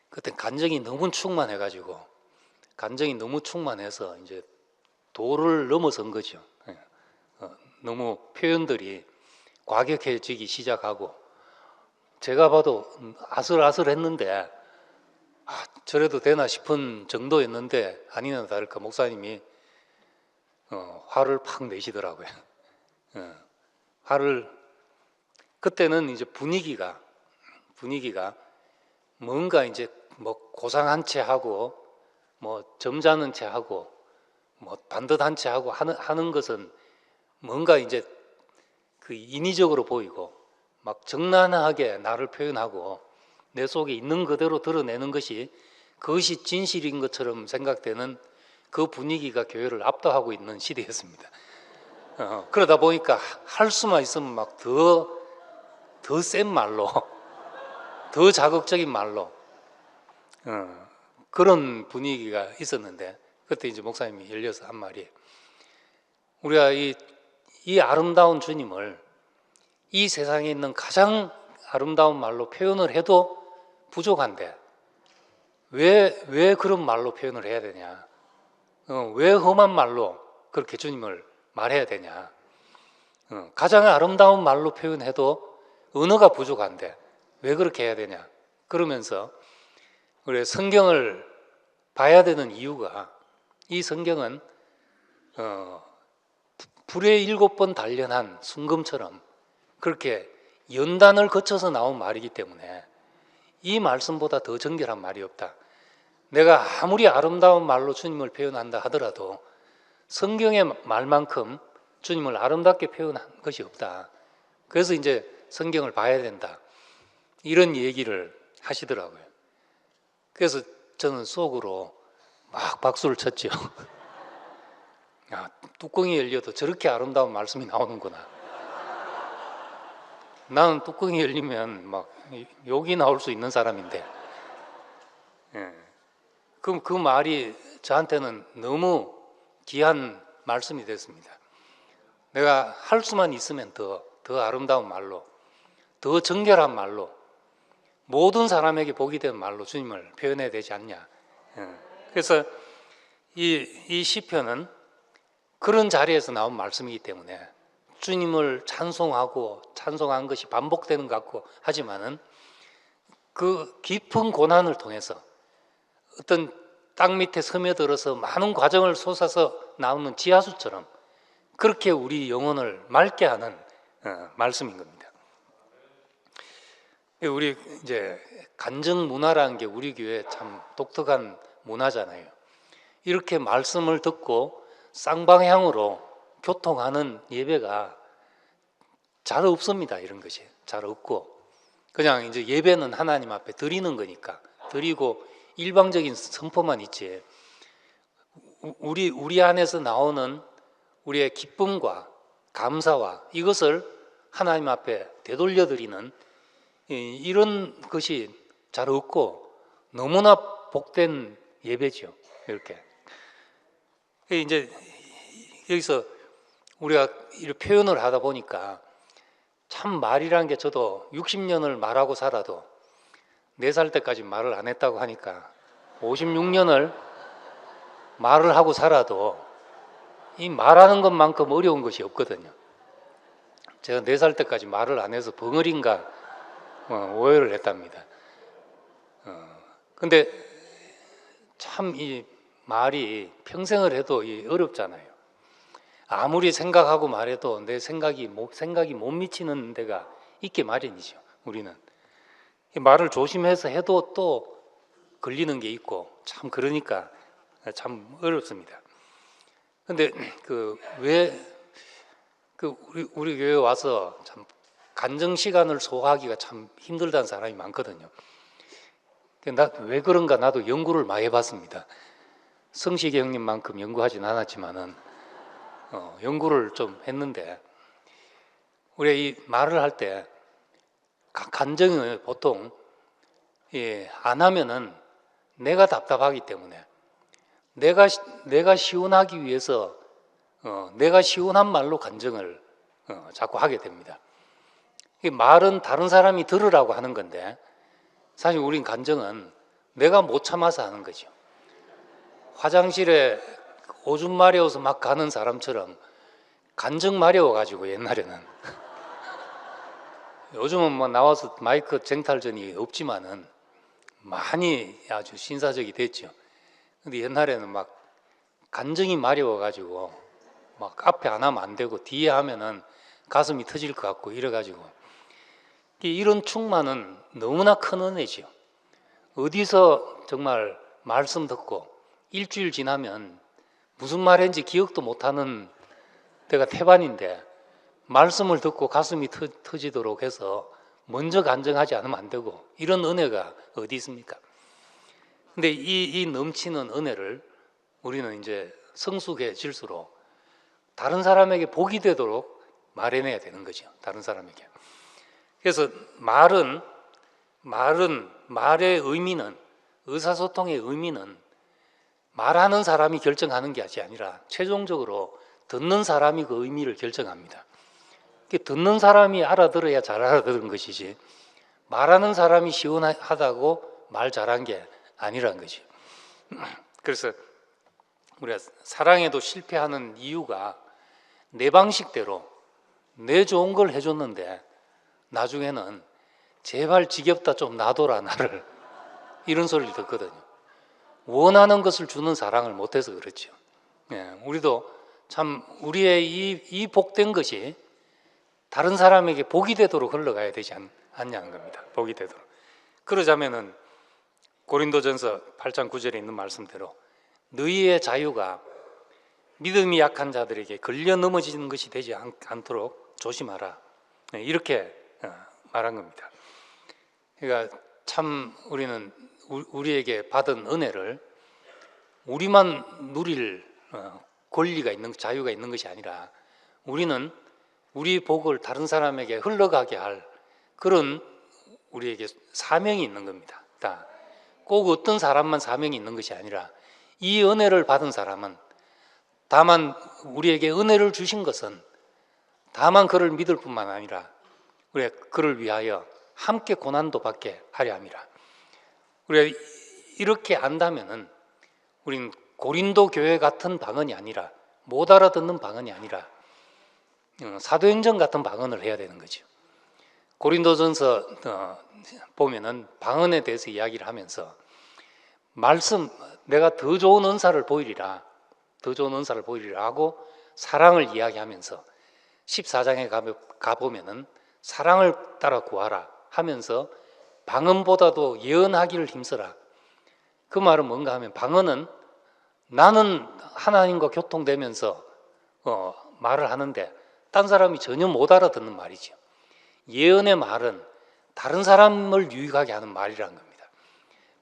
그때 감정이 너무 충만해서 이제 도를 넘어선 거죠. 너무 표현들이 과격해지기 시작하고, 제가 봐도 아슬아슬했는데 저래도 되나 싶은 정도였는데 아니나 다를까 목사님이 화를 팍 내시더라고요. 그때는 이제 분위기가 뭔가 이제 뭐 고상한 채 하고 뭐 점잖은 채 하고 뭐 반듯한 채 하고 하는 것은 뭔가 이제 그 인위적으로 보이고 막 적나라하게 나를 표현하고 내 속에 있는 그대로 드러내는 것이 그것이 진실인 것처럼 생각되는 그 분위기가 교회를 압도하고 있는 시대였습니다. 그러다 보니까 할 수만 있으면 막 더 센 말로, 더 자극적인 말로 그런 분위기가 있었는데, 그때 이제 목사님이 열려서 한 말이, 우리가 이 아름다운 주님을 이 세상에 있는 가장 아름다운 말로 표현을 해도 부족한데 왜 그런 말로 표현을 해야 되냐, 왜 험한 말로 그렇게 주님을 말해야 되냐, 가장 아름다운 말로 표현해도 언어가 부족한데 왜 그렇게 해야 되냐, 그러면서 우리 성경을 봐야 되는 이유가, 이 성경은 불에 7번 단련한 순금처럼 그렇게 연단을 거쳐서 나온 말이기 때문에 이 말씀보다 더 정결한 말이 없다. 내가 아무리 아름다운 말로 주님을 표현한다 하더라도 성경의 말만큼 주님을 아름답게 표현한 것이 없다. 그래서 이제 성경을 봐야 된다, 이런 얘기를 하시더라고요. 그래서 저는 속으로 막 박수를 쳤죠. 야, 뚜껑이 열려도 저렇게 아름다운 말씀이 나오는구나. 나는 뚜껑이 열리면 막 욕이 나올 수 있는 사람인데, 그럼 그 말이 저한테는 너무 귀한 말씀이 됐습니다. 내가 할 수만 있으면 더 아름다운 말로, 더 정결한 말로, 모든 사람에게 복이 된 말로 주님을 표현해야 되지 않냐. 그래서 이 시편은 그런 자리에서 나온 말씀이기 때문에 주님을 찬송한 것이 반복되는 것 같고 하지만은 그 깊은 고난을 통해서 어떤 땅 밑에 스며들어서 많은 과정을 솟아서 나오는 지하수처럼 그렇게 우리 영혼을 맑게 하는 말씀인 겁니다. 우리 이제 간증 문화라는 게 우리 교회 참 독특한 문화잖아요. 이렇게 말씀을 듣고 쌍방향으로 교통하는 예배가 잘 없습니다. 이런 것이 잘 없고, 그냥 이제 예배는 하나님 앞에 드리는 거니까 드리고 일방적인 선포만 있지, 우리 안에서 나오는 우리의 기쁨과 감사와 이것을 하나님 앞에 되돌려 드리는 이런 것이 잘 없고 너무나 복된 예배죠. 이렇게 이제 여기서 우리가 이렇게 표현을 하다 보니까 참 말이라는 게, 저도 60년을 말하고 살아도 4살 때까지 말을 안 했다고 하니까 56년을 말을 하고 살아도 이 말하는 것만큼 어려운 것이 없거든요. 제가 4살 때까지 말을 안 해서 벙어리인가 오해를 했답니다. 근데 참 이 말이 평생을 해도 어렵잖아요. 아무리 생각하고 말해도 내 생각이 못 미치는 데가 있게 마련이죠. 우리는 말을 조심해서 해도 또 걸리는 게 있고, 참 그러니까 참 어렵습니다. 근데 우리 교회 와서 참 간증 시간을 소화하기가 참 힘들다는 사람이 많거든요. 왜 그런가 나도 연구를 많이 해봤습니다. 성식이 형님만큼 연구하진 않았지만은 연구를 좀 했는데, 우리가 이 말을 할 때 간증을 보통 안 하면은 내가 답답하기 때문에 내가 시원하기 위해서 내가 시원한 말로 간증을 자꾸 하게 됩니다. 이 말은 다른 사람이 들으라고 하는 건데, 사실 우린 간증은 내가 못 참아서 하는 거죠. 화장실에 오줌 마려워서 막 가는 사람처럼 간증 마려워가지고, 옛날에는 요즘은 뭐 나와서 마이크 쟁탈전이 없지만은 많이 아주 신사적이 됐죠. 근데 옛날에는 막 간증이 마려워가지고 막 앞에 안 하면 안 되고 뒤에 하면은 가슴이 터질 것 같고 이래가지고, 이런 충만은 너무나 큰 은혜죠. 어디서 정말 말씀 듣고 일주일 지나면 무슨 말인지 기억도 못하는 때가 태반인데, 말씀을 듣고 가슴이 터지도록 해서 먼저 간증하지 않으면 안 되고, 이런 은혜가 어디 있습니까? 근데 이 넘치는 은혜를 우리는 이제 성숙해질수록 다른 사람에게 복이 되도록 말해내야 되는 거죠. 다른 사람에게. 그래서 말의 의미는, 의사소통의 의미는 말하는 사람이 결정하는 게 아니라 최종적으로 듣는 사람이 그 의미를 결정합니다. 듣는 사람이 알아들어야 잘 알아들은 것이지, 말하는 사람이 시원하다고 말 잘한 게 아니란 거죠. 그래서 우리가 사랑에도 실패하는 이유가 내 방식대로 내 좋은 걸 해줬는데 나중에는 제발 지겹다 좀 놔둬라 나를, 이런 소리를 듣거든요. 원하는 것을 주는 사랑을 못해서 그렇죠. 우리도 참 우리의 이 복된 것이 다른 사람에게 복이 되도록 흘러가야 되지 않냐는 겁니다. 복이 되도록. 그러자면은 고린도전서 8장 9절에 있는 말씀대로 너희의 자유가 믿음이 약한 자들에게 걸려 넘어지는 것이 되지 않도록 조심하라, 이렇게 말한 겁니다. 그러니까 참 우리는 우리에게 받은 은혜를 우리만 누릴 권리가 있는, 자유가 있는 것이 아니라 우리는 우리 복을 다른 사람에게 흘러가게 할 그런 우리에게 사명이 있는 겁니다. 꼭 어떤 사람만 사명이 있는 것이 아니라 이 은혜를 받은 사람은, 다만 우리에게 은혜를 주신 것은 다만 그를 믿을 뿐만 아니라 우리가 그를 위하여 함께 고난도 받게 하려 함이라. 우리가 이렇게 안다면은 우리는 고린도 교회 같은 방언이 아니라, 못 알아듣는 방언이 아니라 사도행전 같은 방언을 해야 되는 거죠. 고린도전서 보면은 방언에 대해서 이야기를 하면서 말씀, 내가 더 좋은 은사를 보이리라, 더 좋은 은사를 보이리라 하고 사랑을 이야기하면서 14장에 가보면은 사랑을 따라 구하라 하면서 방언보다도 예언하기를 힘써라. 그 말은 뭔가 하면 방언은 나는 하나님과 교통되면서 말을 하는데 딴 사람이 전혀 못 알아듣는 말이죠. 예언의 말은 다른 사람을 유익하게 하는 말이라는 겁니다.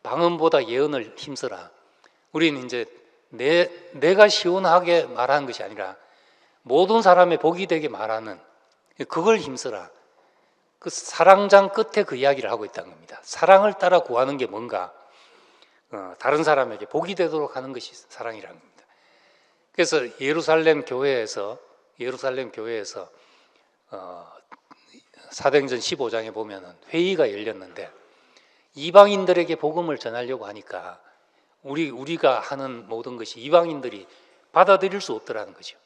방언보다 예언을 힘써라. 우리는 이제 내가 시원하게 말하는 것이 아니라 모든 사람의 복이 되게 말하는 그걸 힘써라. 그 사랑장 끝에 그 이야기를 하고 있다는 겁니다. 사랑을 따라 구하는 게 뭔가 다른 사람에게 복이 되도록 하는 것이 사랑이라는 겁니다. 그래서 예루살렘 교회에서 사도행전 15장에 보면은 회의가 열렸는데 이방인들에게 복음을 전하려고 하니까 우리가 하는 모든 것이 이방인들이 받아들일 수 없더라는 거죠.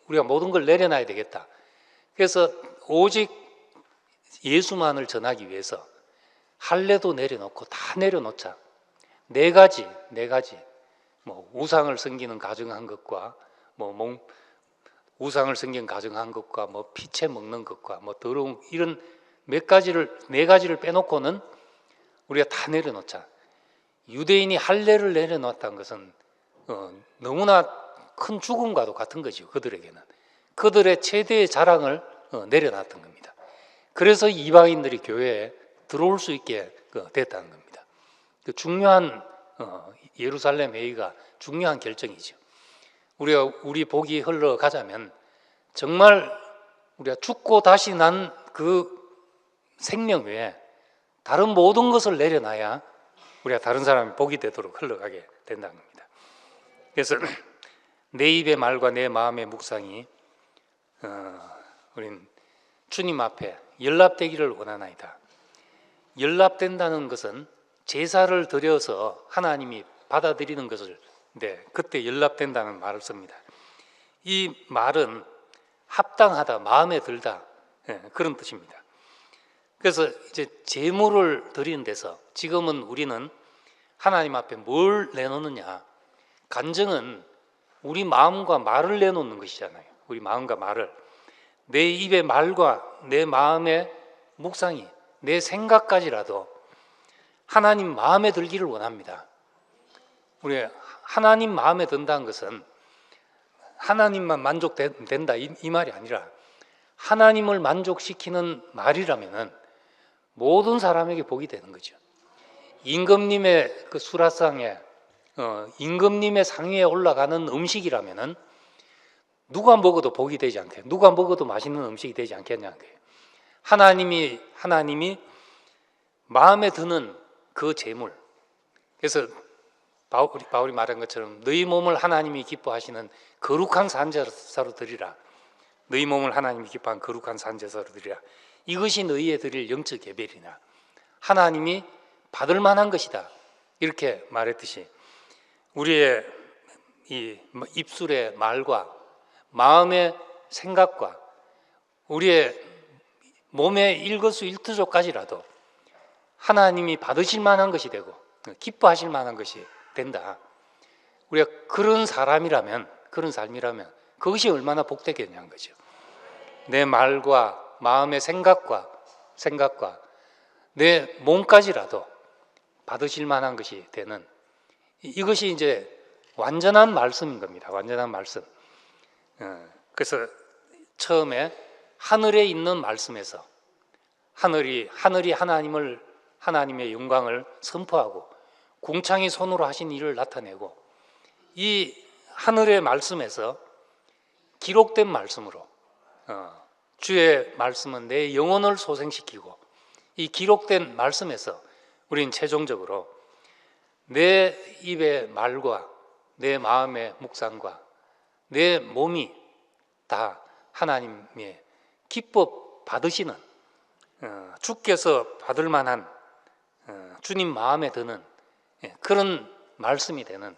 우리가 모든 걸 내려놔야 되겠다. 그래서 오직 예수만을 전하기 위해서 할례도 내려놓고 다 내려놓자. 네 가지 뭐 우상을 섬기는 가정한 것과 우상을 섬기는 가정한 것과 뭐 피채 먹는 것과 뭐 더러운 이런 네 가지를 빼놓고는 우리가 다 내려놓자. 유대인이 할례를 내려놓았다는 것은 너무나 큰 죽음과도 같은 거죠. 그들에게는 그들의 최대의 자랑을 내려놨던 겁니다. 그래서 이방인들이 교회에 들어올 수 있게 됐다는 겁니다. 그 중요한 예루살렘 회의가 중요한 결정이죠. 우리 복이 흘러가자면 정말 우리가 죽고 다시 난 그 생명 외에 다른 모든 것을 내려놔야 우리가 다른 사람이 복이 되도록 흘러가게 된다는 겁니다. 그래서 내 입의 말과 내 마음의 묵상이 우린 주님 앞에 연락되기를 원하나이다. 연락된다는 것은 제사를 드려서 하나님이 받아들이는 것을 그때 연락된다는 말을 씁니다. 이 말은 합당하다, 마음에 들다 그런 뜻입니다. 그래서 이제 제물을 드리는 데서 지금은 우리는 하나님 앞에 뭘 내놓느냐, 간증은 우리 마음과 말을 내놓는 것이잖아요. 우리 마음과 말을, 내 입의 말과 내 마음의 묵상이, 내 생각까지라도 하나님 마음에 들기를 원합니다. 우리 하나님 마음에 든다는 것은 하나님만 만족된다 이 말이 아니라 하나님을 만족시키는 말이라면은 모든 사람에게 복이 되는 거죠. 임금님의 그 수라상에 임금님의 상위에 올라가는 음식이라면은 누가 먹어도 복이 되지 않게, 누가 먹어도 맛있는 음식이 되지 않겠냐는 거예요. 하나님이 마음에 드는 그 제물. 그래서 바울이 말한 것처럼 너희 몸을 하나님이 기뻐하시는 거룩한 산제사로 드리라. 너희 몸을 하나님이 기뻐하는 거룩한 산제사로 드리라. 이것이 너희의 드릴 영적 예배리나 하나님이 받을 만한 것이다. 이렇게 말했듯이 우리의 이 입술의 말과 마음의 생각과 우리의 몸의 일거수일투족까지라도 하나님이 받으실 만한 것이 되고 기뻐하실 만한 것이 된다. 우리가 그런 사람이라면, 그런 삶이라면 그것이 얼마나 복되겠냐는 거죠. 내 말과 마음의 생각과 내 몸까지라도 받으실 만한 것이 되는, 이것이 이제 완전한 말씀인 겁니다. 완전한 말씀. 그래서 처음에 하늘에 있는 말씀에서 하늘이 하나님의 영광을 선포하고 궁창이 손으로 하신 일을 나타내고, 이 하늘의 말씀에서 기록된 말씀으로 주의 말씀은 내 영혼을 소생시키고, 이 기록된 말씀에서 우리는 최종적으로 내 입의 말과 내 마음의 묵상과 내 몸이 다 하나님의 기뻐 받으시는, 주께서 받을 만한, 주님 마음에 드는 그런 말씀이 되는,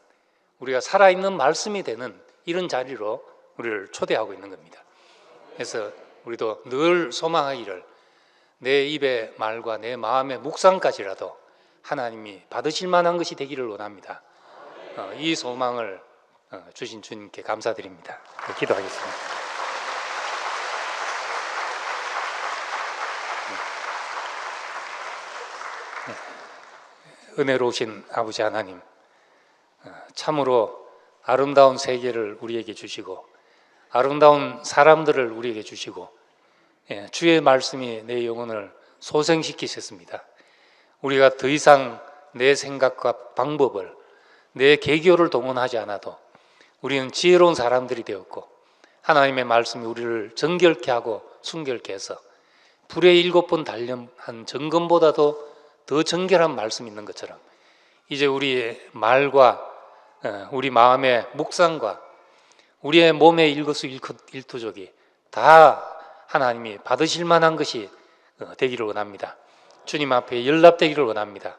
우리가 살아있는 말씀이 되는 이런 자리로 우리를 초대하고 있는 겁니다. 그래서 우리도 늘 소망하기를 내 입의 말과 내 마음의 묵상까지라도 하나님이 받으실 만한 것이 되기를 원합니다. 이 소망을 주신 주님께 감사드립니다. 기도하겠습니다. 은혜로우신 아버지 하나님, 참으로 아름다운 세계를 우리에게 주시고 아름다운 사람들을 우리에게 주시고 주의 말씀이 내 영혼을 소생시키셨습니다. 우리가 더 이상 내 생각과 방법을, 내 계교를 동원하지 않아도 우리는 지혜로운 사람들이 되었고 하나님의 말씀이 우리를 정결케 하고 순결케 해서 불에 7번 단련한 정금보다도 더 정결한 말씀이 있는 것처럼 이제 우리의 말과 우리 마음의 묵상과 우리의 몸의 일거수일투족이 다 하나님이 받으실 만한 것이 되기를 원합니다. 주님 앞에 연락되기를 원합니다.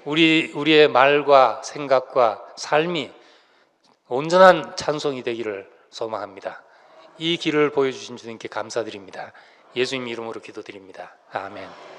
우리의 말과 생각과 삶이 온전한 찬송이 되기를 소망합니다. 이 길을 보여주신 주님께 감사드립니다. 예수님 이름으로 기도드립니다. 아멘.